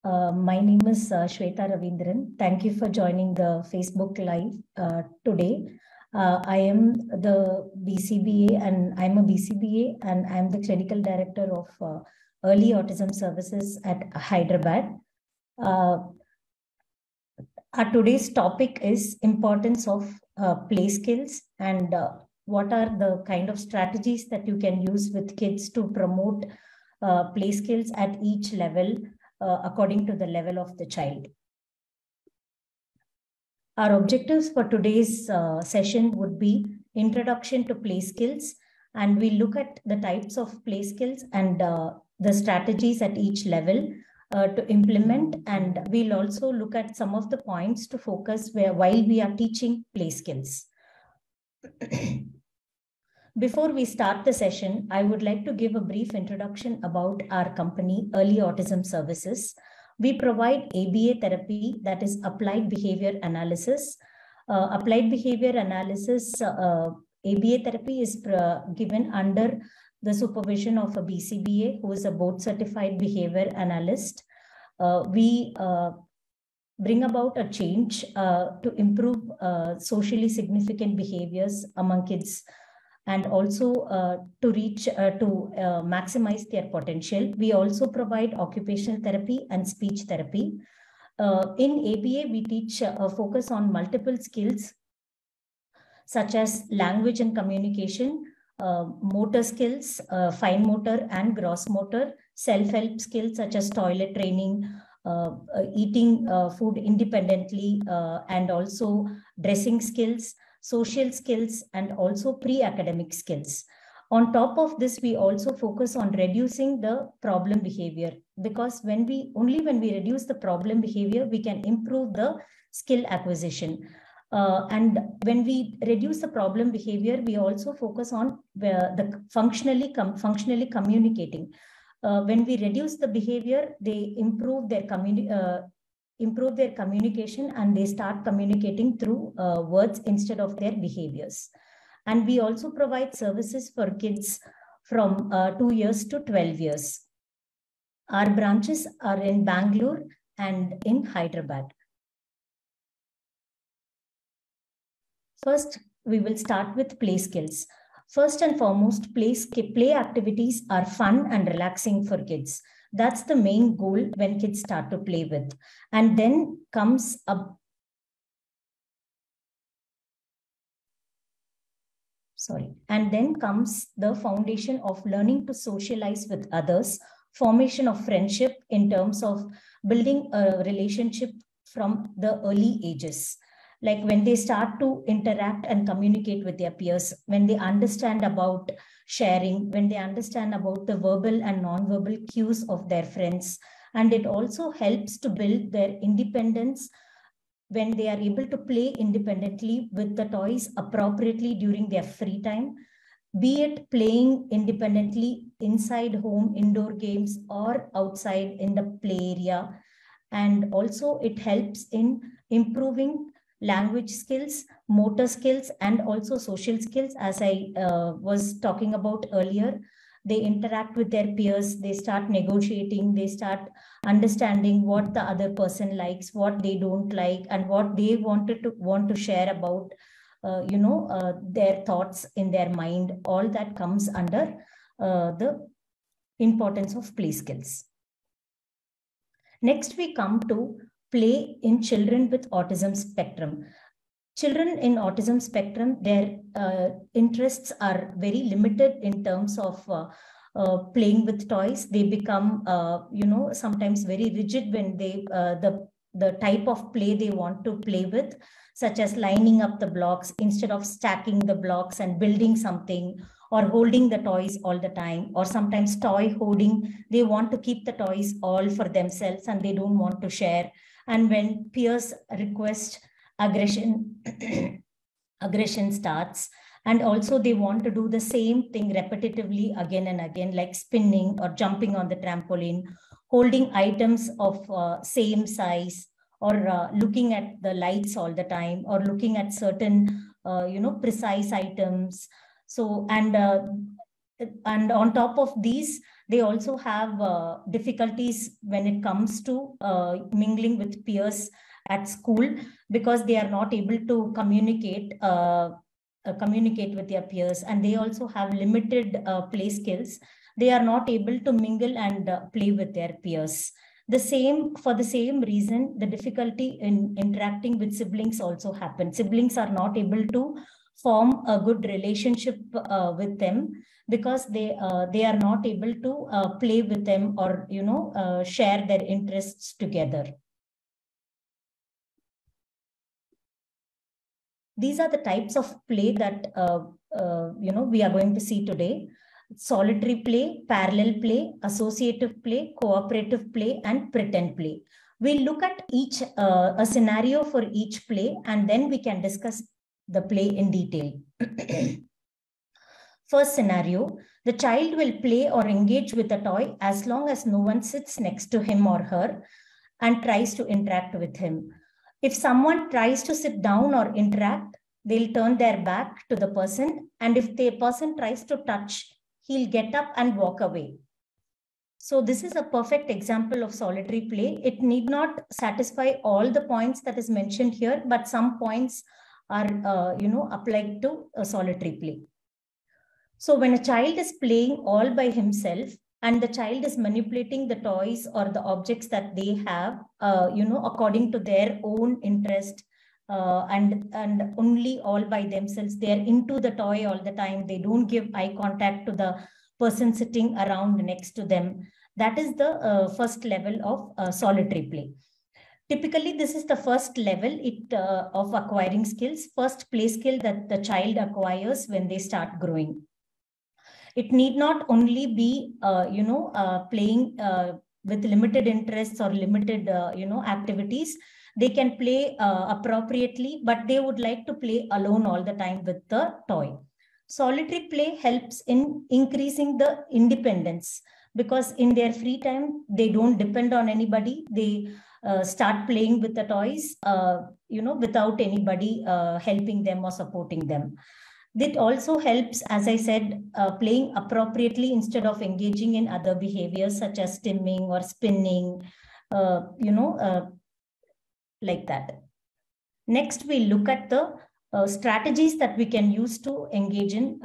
My name is Sweta Ravindran. Thank you for joining the Facebook Live today. I am the BCBA and I'm a BCBA and I'm the Clinical Director of Early Autism Services at Hyderabad. Our today's topic is importance of play skills and what are the kind of strategies that you can use with kids to promote play skills at each level according to the level of the child. Our objectives for today's session would be introduction to play skills, and we look at the types of play skills and the strategies at each level to implement, and we'll also look at some of the points to focus while we are teaching play skills. Before we start the session, I would like to give a brief introduction about our company, Early Autism Services. We provide ABA therapy, that is Applied Behavior Analysis. Applied Behavior Analysis, ABA therapy is given under the supervision of a BCBA, who is a Board-Certified Behaviour Analyst. We bring about a change to improve socially significant behaviors among kids, and also to maximize their potential. We also provide occupational therapy and speech therapy. In ABA, we teach a focus on multiple skills such as language and communication, motor skills, fine motor and gross motor, self-help skills such as toilet training, eating food independently, and also dressing skills, social skills, and also pre-academic skills. On top of this, we also focus on reducing the problem behavior, because only when we reduce the problem behavior, we can improve the skill acquisition. And when we reduce the problem behavior, we also focus on the functionally communicating. When we reduce the behavior, they improve their communication, and they start communicating through words instead of their behaviors. And we also provide services for kids from 2 years to 12 years. Our branches are in Bangalore and in Hyderabad. First, we will start with play skills. First and foremost, play activities are fun and relaxing for kids. That's the main goal when kids start to play with. And then comes the foundation of learning to socialize with others, formation of friendship in terms of building a relationship from the early ages. Like when they start to interact and communicate with their peers, when they understand about sharing, when they understand about the verbal and non-verbal cues of their friends. And it also helps to build their independence when they are able to play independently with the toys appropriately during their free time, be it playing independently inside home, indoor games, or outside in the play area. And also it helps in improving language skills, motor skills, and also social skills. As I was talking about earlier, they interact with their peers, they start negotiating, they start understanding what the other person likes, what they don't like, and what they want to share about, their thoughts in their mind. All that comes under the importance of play skills. Next, we come to play in children with autism spectrum. Children in autism spectrum, their interests are very limited in terms of playing with toys. They become, sometimes very rigid when they the type of play they want to play with, such as lining up the blocks instead of stacking the blocks and building something, or holding the toys all the time, or sometimes toy hoarding. They want to keep the toys all for themselves and they don't want to share. And when peers request, aggression starts. And also they want to do the same thing repetitively again and again, like spinning or jumping on the trampoline, holding items of same size, or looking at the lights all the time, or looking at certain, precise items. So, and And on top of these, they also have difficulties when it comes to mingling with peers at school, because they are not able to communicate with their peers, and they also have limited play skills. They are not able to mingle and play with their peers. For the same reason, the difficulty in interacting with siblings also happens. Siblings are not able to form a good relationship with them, because they are not able to play with them or share their interests together. These are the types of play that we are going to see today: solitary play, parallel play, associative play, cooperative play, and pretend play. We'll look at each a scenario for each play, and then we can discuss the play in detail. First scenario: the child will play or engage with a toy as long as no one sits next to him or her and tries to interact with him. If someone tries to sit down or interact, they'll turn their back to the person, and if the person tries to touch, he'll get up and walk away. So this is a perfect example of solitary play. It need not satisfy all the points that is mentioned here, but some points are applied to a solitary play. So when a child is playing all by himself and the child is manipulating the toys or the objects that they have, according to their own interest, and only all by themselves, they are into the toy all the time. They don't give eye contact to the person sitting around next to them. That is the first level of solitary play. Typically, this is the first level of acquiring skills, first play skill that the child acquires when they start growing. It need not only be, playing with limited interests or limited, activities. They can play appropriately, but they would like to play alone all the time with the toy. Solitary play helps in increasing the independence, because in their free time, they don't depend on anybody. They start playing with the toys, without anybody helping them or supporting them. That also helps, as I said, playing appropriately instead of engaging in other behaviors such as stimming or spinning, like that. Next, we look at the strategies that we can use to engage in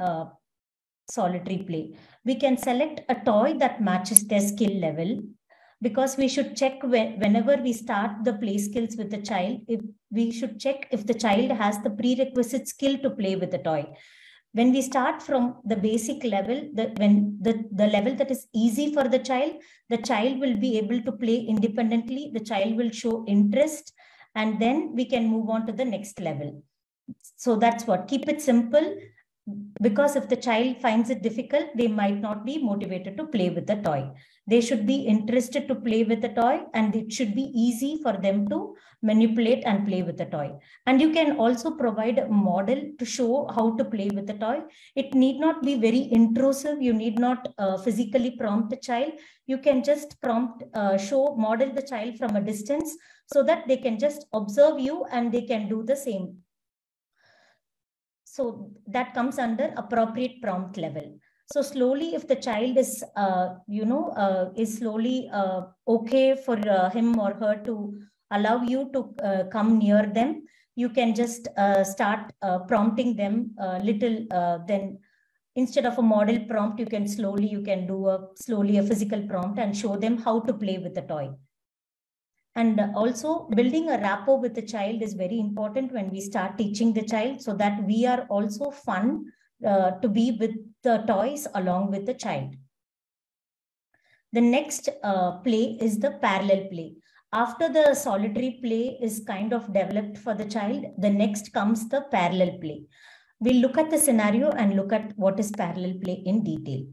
solitary play. We can select a toy that matches their skill level, because we should check whenever we start the play skills with the child, we should check if the child has the prerequisite skill to play with the toy. When we start from the basic level, the level that is easy for the child will be able to play independently, the child will show interest, and then we can move on to the next level. So that's what, keep it simple, because if the child finds it difficult, they might not be motivated to play with the toy. They should be interested to play with the toy, and it should be easy for them to manipulate and play with the toy. And you can also provide a model to show how to play with the toy. It need not be very intrusive. You need not physically prompt the child. You can just model the child from a distance, so that they can just observe you and they can do the same. So that comes under appropriate prompt level. So slowly, if the child is, is slowly okay for him or her to allow you to come near them, you can just start prompting them little. Then instead of a model prompt, you can do slowly a physical prompt and show them how to play with the toy. And also, building a rapport with the child is very important when we start teaching the child, so that we are also fun to be with the toys along with the child. The next play is the parallel play. After the solitary play is kind of developed for the child, the next comes the parallel play. We'll look at the scenario and look at what is parallel play in detail.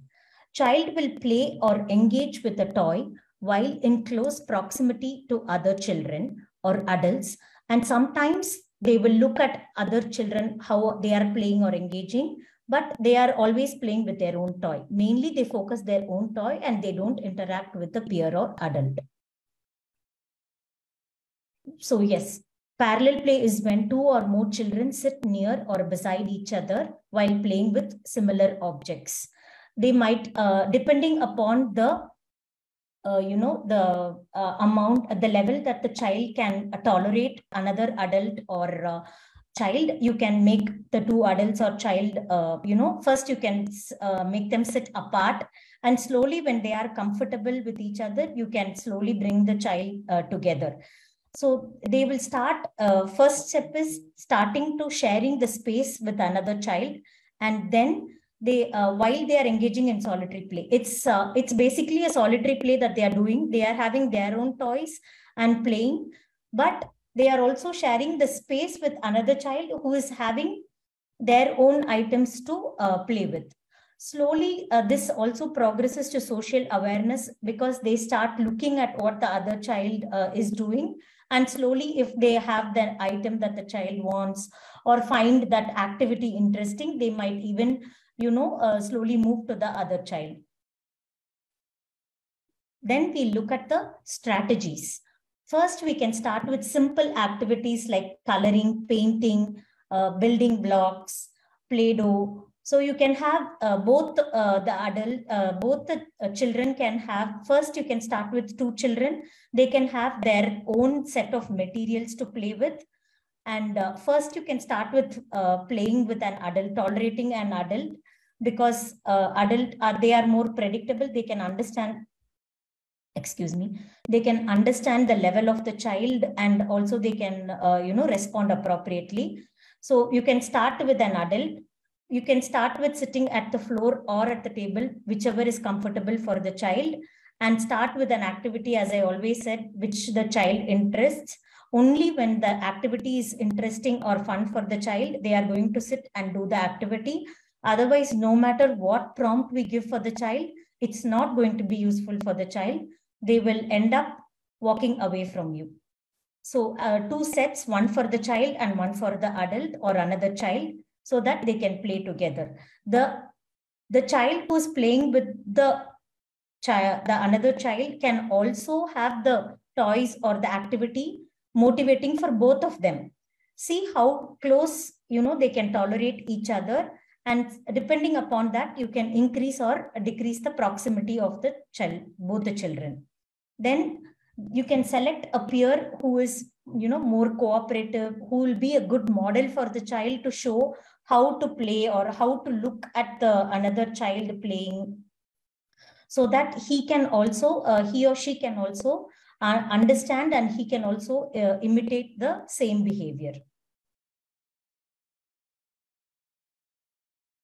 Child will play or engage with a toy while in close proximity to other children or adults, and sometimes they will look at other children, how they are playing or engaging, but they are always playing with their own toy. Mainly they focus their own toy and they don't interact with the peer or adult. So yes, parallel play is when two or more children sit near or beside each other while playing with similar objects. They might, depending upon the amount, the level that the child can tolerate another adult or child, you can make the two adults or child, first you can make them sit apart, and slowly when they are comfortable with each other, you can slowly bring the child together. So they will start, first step is starting to sharing the space with another child, and then they while they are engaging in solitary play, it's basically a solitary play that they are doing. They are having their own toys and playing, but they are also sharing the space with another child who is having their own items to play with. Slowly, this also progresses to social awareness, because they start looking at what the other child is doing, and slowly if they have the item that the child wants or find that activity interesting, they might even slowly move to the other child. Then we look at the strategies. First, we can start with simple activities like coloring, painting, building blocks, Play-Doh. So you can have both the children can have, first you can start with two children. They can have their own set of materials to play with. And first you can start with playing with an adult, tolerating an adult, because they are more predictable. They can understand, they can understand the level of the child, and also they can, respond appropriately. So you can start with an adult. You can start with sitting at the floor or at the table, whichever is comfortable for the child, and start with an activity, as I always said, which the child interests. Only when the activity is interesting or fun for the child, they are going to sit and do the activity. Otherwise, no matter what prompt we give for the child, it's not going to be useful for the child. They will end up walking away from you. So two sets, one for the child and one for the adult or another child, so that they can play together. The child who's playing with the another child can also have the toys or the activity motivating for both of them. See how close, they can tolerate each other. And depending upon that, you can increase or decrease the proximity of the child, both the children. Then you can select a peer who is, more cooperative, who will be a good model for the child to show how to play or how to look at the another child playing, so that he can also, he or she can also understand, and he can also imitate the same behavior.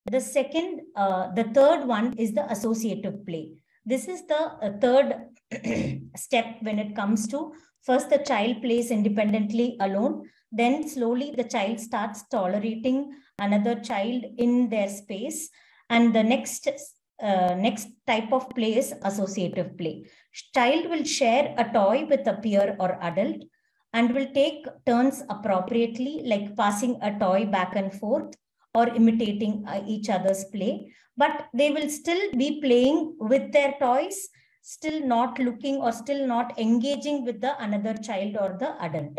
The third one is the associative play. This is the third step when it comes to, first the child plays independently alone, then slowly the child starts tolerating another child in their space, and the next type of play is associative play. Child will share a toy with a peer or adult and will take turns appropriately, like passing a toy back and forth or imitating each other's play, but they will still be playing with their toys, still not looking or still not engaging with the another child or the adult.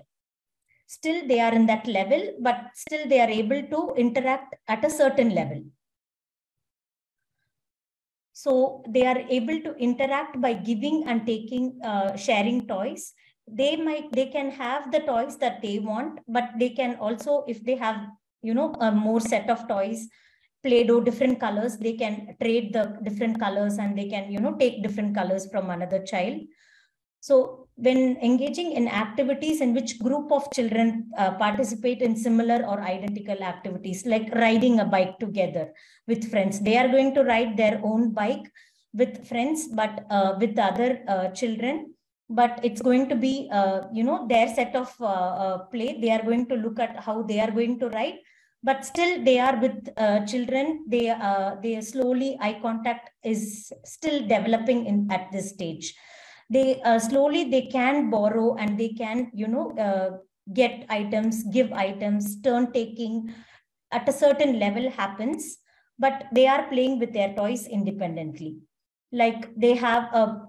Still they are in that level, but still they are able to interact at a certain level. So they are able to interact by giving and taking, sharing toys. They can have the toys that they want, but they can also, if they have, a more set of toys, Play-Doh, different colors, they can trade the different colors, and they can, take different colors from another child. So when engaging in activities in which group of children participate in similar or identical activities, like riding a bike together with friends, they are going to ride their own bike with friends, but with other children. But it's going to be, their set of play. They are going to look at how they are going to ride, but still they are with children. They slowly, eye contact is still developing at this stage. They slowly they can borrow, and they can, get items, give items, turn taking at a certain level happens, but they are playing with their toys independently. Like they have a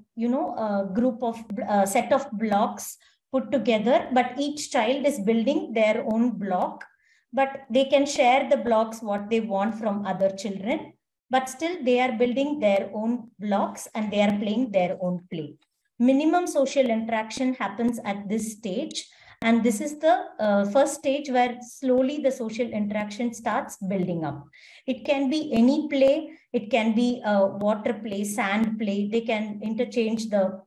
group of set of blocks put together, but each child is building their own block, but they can share the blocks what they want from other children. but still they are building their own blocks and they are playing their own play. Minimum social interaction happens at this stage. And this is the first stage where slowly the social interaction starts building up. It can be any play. It can be water play, sand play. They can interchange the,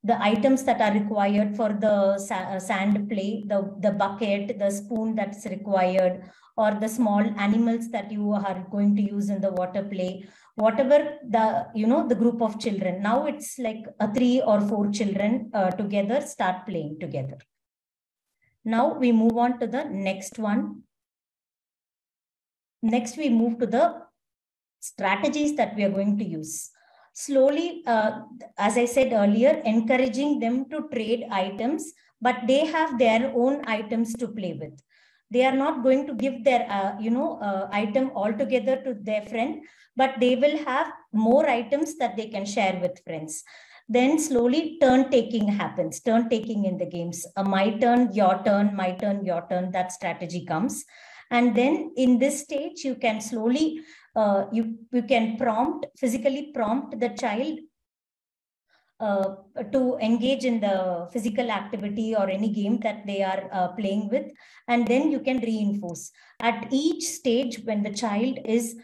the items that are required for the sand play, the bucket, the spoon that's required, or the small animals that you are going to use in the water play, whatever the, the group of children. Now it's like 3 or 4 children together start playing together. Now we move on to the next one. Next, we move to the strategies that we are going to use. Slowly, as I said earlier, encouraging them to trade items, but they have their own items to play with. They are not going to give their, item altogether to their friend, but they will have more items that they can share with friends. Then slowly turn taking happens, turn taking in the games. My turn, your turn, my turn, your turn, that strategy comes. And then in this stage, you can slowly, you can physically prompt the child to engage in the physical activity or any game that they are playing with. And then you can reinforce. At each stage, when the child is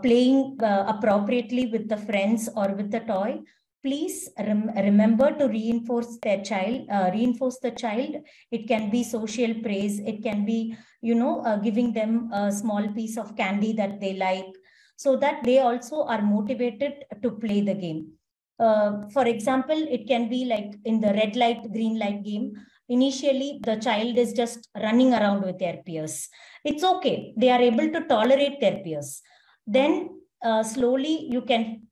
playing appropriately with the friends or with the toy, please remember to reinforce their child, reinforce the child. It can be social praise. It can be, giving them a small piece of candy that they like, so that they also are motivated to play the game. For example, it can be like in the red light, green light game. Initially, the child is just running around with their peers. It's okay. They are able to tolerate their peers. Then slowly you can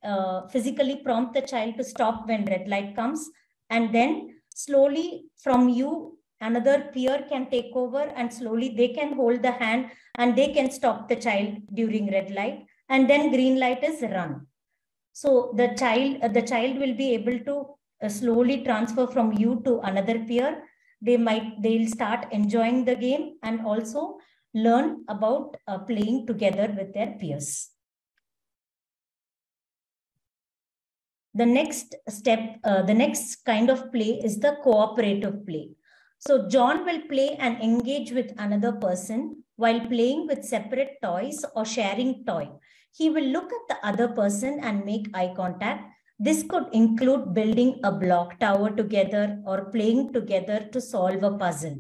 physically prompt the child to stop when red light comes. And then slowly from you, another peer can take over, and slowly they can hold the hand and they can stop the child during red light. And then green light is run. So the child will be able to slowly transfer from you to another peer. They'll start enjoying the game and also learn about playing together with their peers. The next step, the next kind of play is the cooperative play. So John will play and engage with another person while playing with separate toys or sharing toy. He will look at the other person and make eye contact. This could include building a block tower together or playing together to solve a puzzle.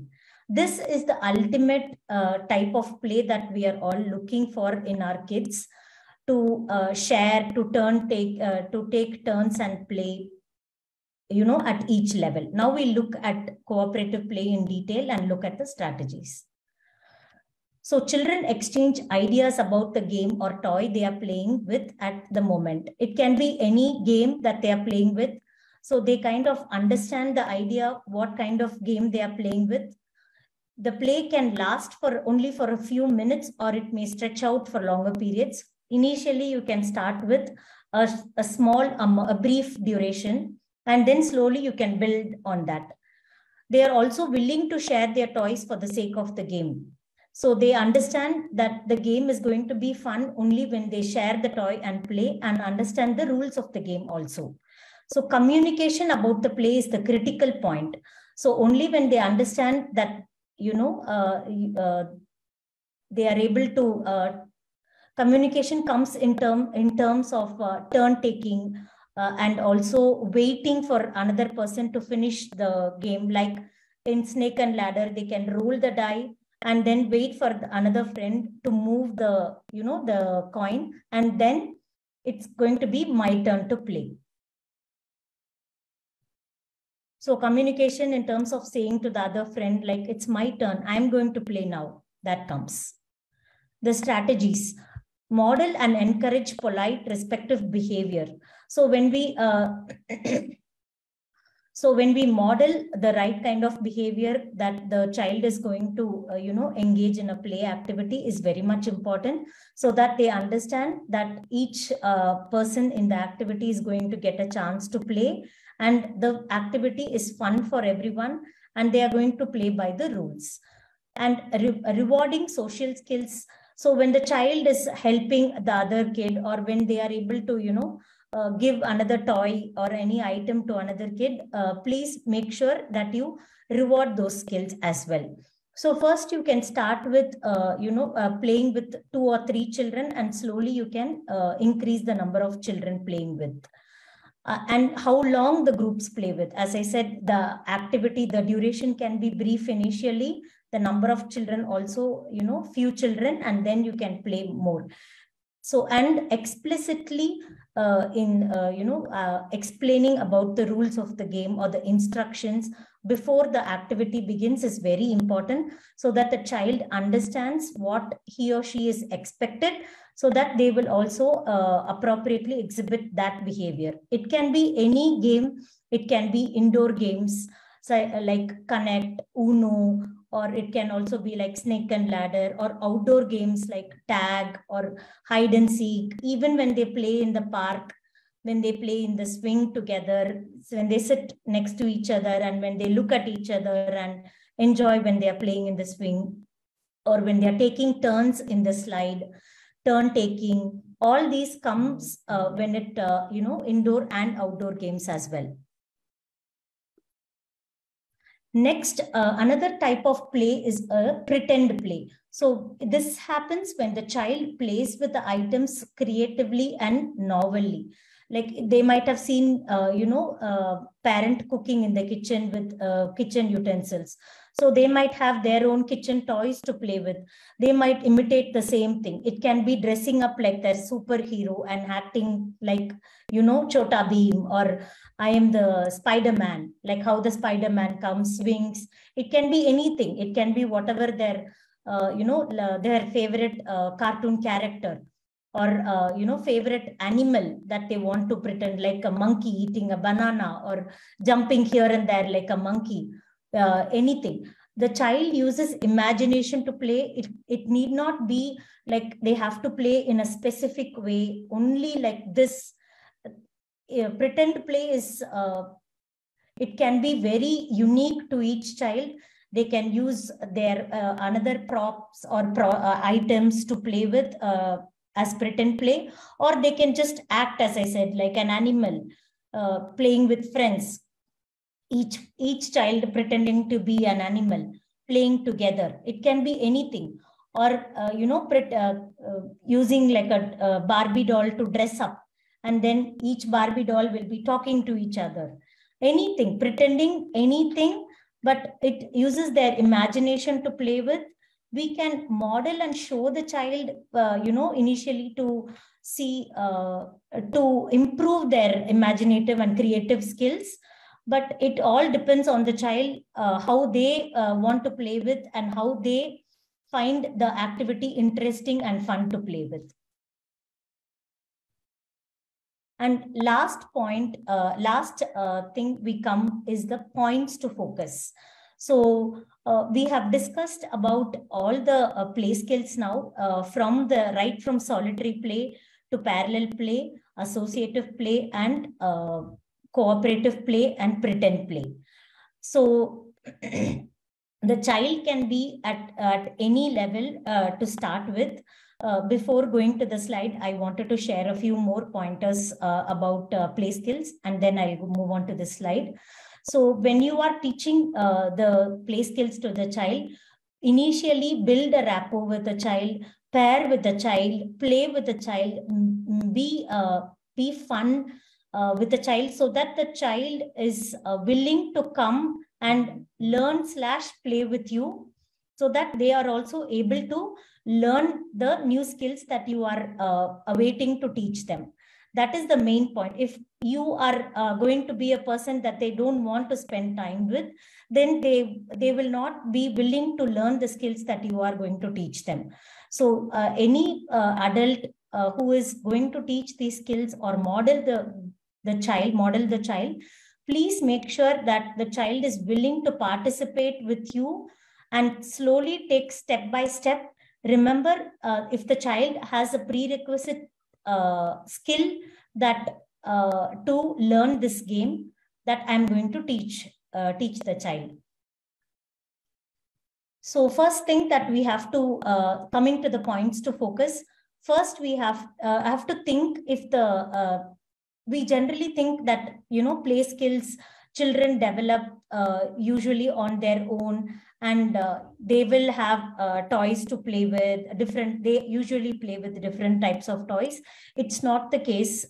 This is the ultimate type of play that we are all looking for in our kids, to share, to take turns and play, at each level. Now we look at cooperative play in detail and look at the strategies. So children exchange ideas about the game or toy they are playing with at the moment. It can be any game that they are playing with. So they kind of understand the idea, what kind of game they are playing with. The play can last only for a few minutes, or it may stretch out for longer periods. Initially, you can start with a small, a brief duration, and then slowly you can build on that. They are also willing to share their toys for the sake of the game. So they understand that the game is going to be fun only when they share the toy and play and understand the rules of the game also. So communication about the play is the critical point. So only when they understand that, they are able to, communication comes in terms of turn taking and also waiting for another person to finish the game. Like in snake and ladder, they can roll the die and then wait for another friend to move the, the coin, and then it's going to be my turn to play. So communication in terms of saying to the other friend, like, it's my turn, I'm going to play now, that comes. The strategies: model and encourage polite, respectful behavior. So when we model the right kind of behavior that the child is going to, engage in a play activity is very much important, so that they understand that each person in the activity is going to get a chance to play, and the activity is fun for everyone, and they are going to play by the rules. and rewarding social skills. So when the child is helping the other kid, or when they are able to, give another toy or any item to another kid, please make sure that you reward those skills as well. So first you can start with, playing with 2 or 3 children, and slowly you can increase the number of children playing with. And how long the groups play with. As I said, the activity, the duration can be brief initially, the number of children also, few children, and then you can play more. So, and explicitly explaining about the rules of the game or the instructions before the activity begins is very important, so that the child understands what he or she is expected, so that they will also appropriately exhibit that behavior. It can be any game. It can be indoor games, so, like Connect, Uno, or it can also be like Snake and Ladder, or outdoor games like tag or hide and seek. Even when they play in the park, when they play in the swing together, so when they sit next to each other, and when they look at each other and enjoy when they are playing in the swing, or when they are taking turns in the slide, turn taking, all these comes when it, indoor and outdoor games as well. Next, another type of play is a pretend play. So this happens when the child plays with the items creatively and novelly. Like they might have seen, parent cooking in the kitchen with kitchen utensils. So they might have their own kitchen toys to play with. They might imitate the same thing. It can be dressing up like their superhero and acting like, Chota Bheem, or I am the Spider-Man, like how the Spider-Man comes, swings. It can be anything. It can be whatever their, their favorite cartoon character, or, favorite animal that they want to pretend, like a monkey eating a banana, or jumping here and there like a monkey, anything. The child uses imagination to play. It need not be like they have to play in a specific way, only like this. Pretend play is, it can be very unique to each child. They can use their another props or items to play with as pretend play, or they can just act, as I said, like an animal, playing with friends. Each child pretending to be an animal, playing together. It can be anything. Or, using like a Barbie doll to dress up, and then each Barbie doll will be talking to each other. Anything, pretending anything, but it uses their imagination to play with. We can model and show the child, initially to see, to improve their imaginative and creative skills. But it all depends on the child, how they want to play with, and how they find the activity interesting and fun to play with. And last point, thing we come is the points to focus. So we have discussed about all the play skills now, right from solitary play to parallel play, associative play, and cooperative play, and pretend play. So the child can be at any level to start with. Before going to the slide, I wanted to share a few more pointers about play skills, and then I'll move on to the slide. So when you are teaching the play skills to the child, initially build a rapport with the child, pair with the child, play with the child, be fun with the child, so that the child is willing to come and learn/play with you, so that they are also able to learn the new skills that you are awaiting to teach them. That is the main point. If you are going to be a person that they don't want to spend time with, then they will not be willing to learn the skills that you are going to teach them. So any adult who is going to teach these skills or model the child, please make sure that the child is willing to participate with you and slowly take step by step. Remember, if the child has a prerequisite skill that to learn this game, that I'm going to teach the child. So first thing that we have to, coming to the points to focus, first we have to think if we generally think that, play skills, children develop usually on their own, and they will have toys to play with, they usually play with different types of toys. It's not the case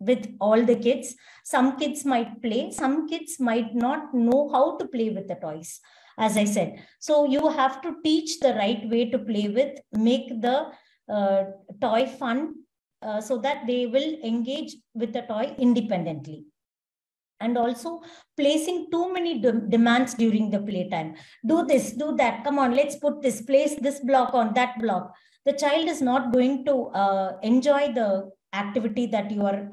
with all the kids. Some kids might play, some kids might not know how to play with the toys, as I said. So you have to teach the right way to play with, make the toy fun, so that they will engage with the toy independently. And also placing too many demands during the playtime. Do this, do that. Come on, let's put this, place this block on that block. The child is not going to enjoy the activity that you are,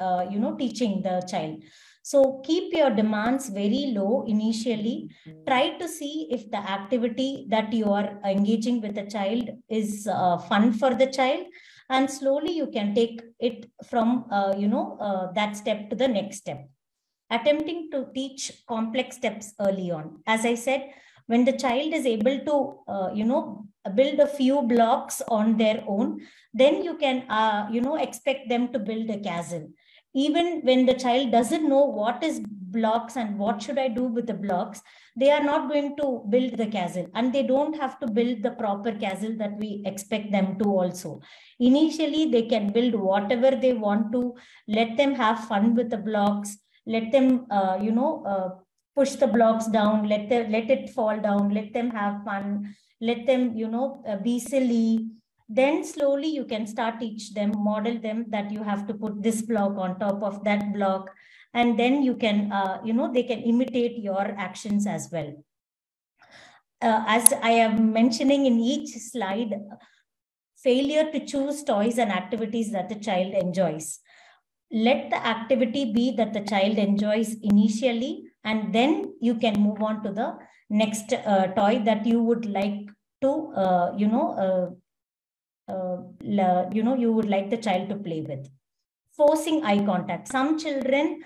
teaching the child. So keep your demands very low initially. Try to see if the activity that you are engaging with the child is fun for the child. And slowly you can take it from, that step to the next step. Attempting to teach complex steps early on. As I said, when the child is able to, build a few blocks on their own, then you can, expect them to build a castle. Even when the child doesn't know what is blocks and what should I do with the blocks, they are not going to build the castle, and they don't have to build the proper castle that we expect them to also. Initially, they can build whatever they want to. Let them have fun with the blocks. Let them, push the blocks down, let it fall down, let them have fun, let them, be silly. Then slowly you can start teach them, model them that you have to put this block on top of that block. And then you can, they can imitate your actions as well. As I am mentioning in each slide, failure to choose toys and activities that the child enjoys. Let the activity be that the child enjoys initially, and then you can move on to the next toy that you would like to, you would like the child to play with. Forcing eye contact. Some children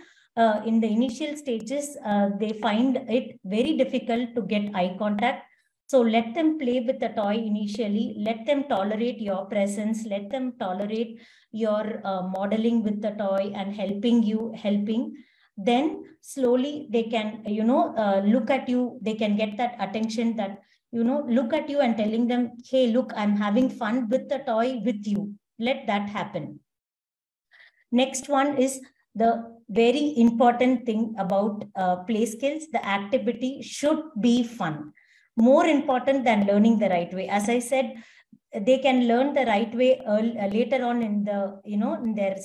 in the initial stages, they find it very difficult to get eye contact. So let them play with the toy initially. Let them tolerate your presence. Let them tolerate your modeling with the toy and helping. Then slowly they can, look at you. They can get that attention that, look at you and telling them, hey, look, I'm having fun with the toy with you. Let that happen. Next one is the very important thing about play skills. The activity should be fun. More important than learning the right way. As I said, they can learn the right way later on in the, in their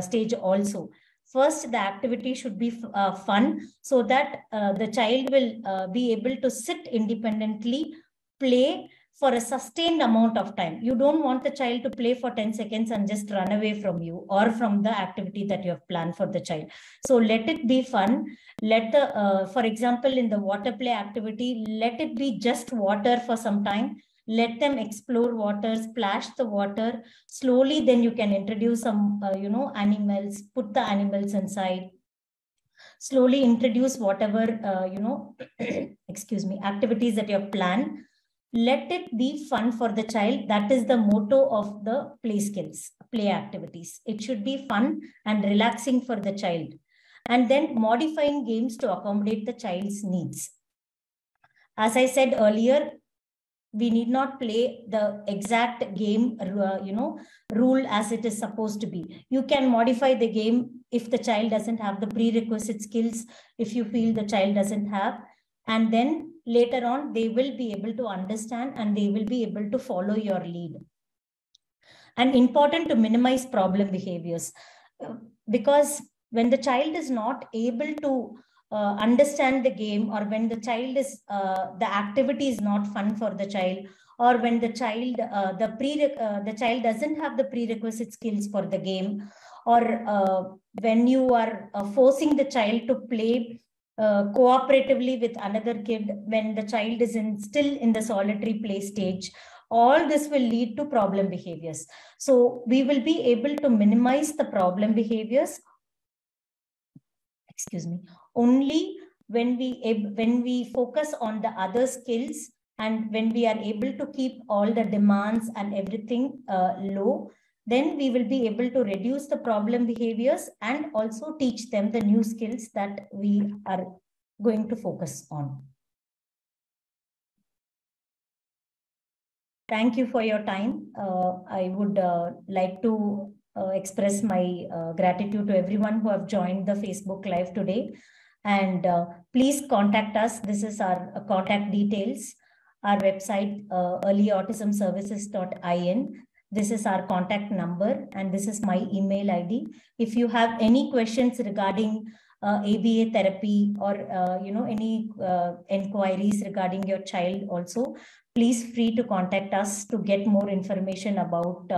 stage also. First, the activity should be fun, so that the child will be able to sit independently, play for a sustained amount of time. You don't want the child to play for 10 seconds and just run away from you or from the activity that you have planned for the child. So let it be fun. Let the, for example, in the water play activity, let it be just water for some time. Let them explore water, splash the water. Slowly, then you can introduce some, animals, put the animals inside. Slowly introduce whatever, excuse me, activities that you have planned. Let it be fun for the child. That is the motto of the play skills, play activities. It should be fun and relaxing for the child. And then modifying games to accommodate the child's needs. As I said earlier, we need not play the exact game, rule as it is supposed to be. You can modify the game if the child doesn't have the prerequisite skills, if you feel the child doesn't have. And then later on, they will be able to understand and they will be able to follow your lead. And important to minimize problem behaviors, because when the child is not able to understand the game, or when the child is, the activity is not fun for the child, or when the child, the child doesn't have the prerequisite skills for the game, or when you are forcing the child to play cooperatively with another kid, when the child is still in the solitary play stage, all this will lead to problem behaviors. So we will be able to minimize the problem behaviors, excuse me, only when we focus on the other skills And when we are able to keep all the demands and everything low, then we will be able to reduce the problem behaviors and also teach them the new skills that we are going to focus on. Thank you for your time. I would like to express my gratitude to everyone who have joined the Facebook Live today. And please contact us. This is our contact details. Our website, earlyautismservices.in. This is our contact number, and this is my email ID. If you have any questions regarding ABA therapy or any inquiries regarding your child also, please free to contact us to get more information about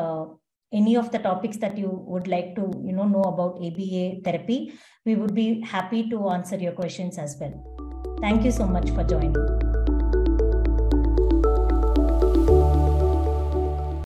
any of the topics that you would like to know about ABA therapy. We would be happy to answer your questions as well. Thank you so much for joining.